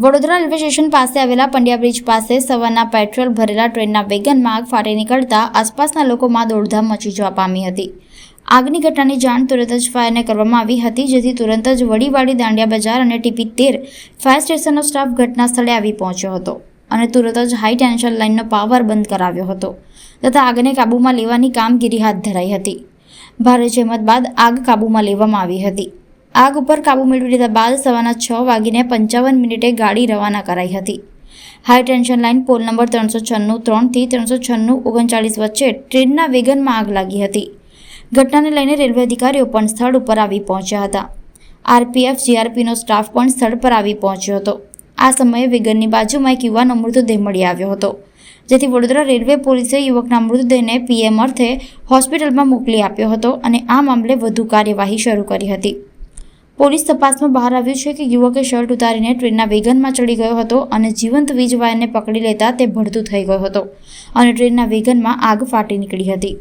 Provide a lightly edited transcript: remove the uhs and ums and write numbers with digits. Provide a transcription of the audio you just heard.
Vadodara railway station પાસે આવેલા Pandya bridge પાસે સવારના પેટ્રોલ ભરેલા ટ્રેનના વેગનમાં આગ ફાટી નીકળતા આસપાસના લોકોમાં દોડધામ મચી જવા પામી હતી। આગની ઘટનાની જાણ તુરંત જ ફાયરને કરવામાં આવી હતી, જેથી તુરંત જ વડીવાડી, દાંડિયા બજાર અને TP13 ફાયર સ્ટેશનનો સ્ટાફ ઘટના સ્થળે આવી પહોંચ્યો હતો અને તુરંત જ હાઈ ટેન્શન લાઇનનો પાવર બંધ કરાવ્યો હતો તથા આગને કાબૂમાં લેવાની કામગીરી હાથ ધરાઈ હતી। ભારે જહેમત બાદ આગ કાબૂમાં લેવામાં આવી હતી। આગ ઉપર કાબૂ મેળવી લીધા બાદ સવારના 6:55 ગાડી રવાના કરાઈ હતી। High tension line pole number 396 થી 396 વચ્ચે ટ્રેનના વેગનમાં આગ લાગી હતી। ઘટનાને લઈને રેલવે અધિકારીઓ પણ સ્થળ ઉપર આવી પહોંચ્યા હતા। RPF GRPનો સ્ટાફ પણ સ્થળ પર આવી પહોંચ્યો હતો। આ સમયે વેગનની બાજુમાં એક યુવાનનો મૃતદેહ મળી આવ્યો હતો, જેથી વડોદરા રેલવે પોલીસે યુવકના મૃતદેહને PM અર્થે હોસ્પિટલમાં મોકલી આપ્યો હતો અને આ મામલે વધુ કાર્યવાહી શરૂ કરી હતી। પોલીસ તપાસમાં બહાર આવ્યું છે કે યુવકે શર્ટ ઉતારીને ટ્રેનના વેગનમાં ચડી ગયો હતો અને જીવંત વીજ વાયરને પકડી લેતા તે ભડતું થઈ ગયો હતો અને ટ્રેનના વેગનમાં આગ ફાટી નીકળી હતી।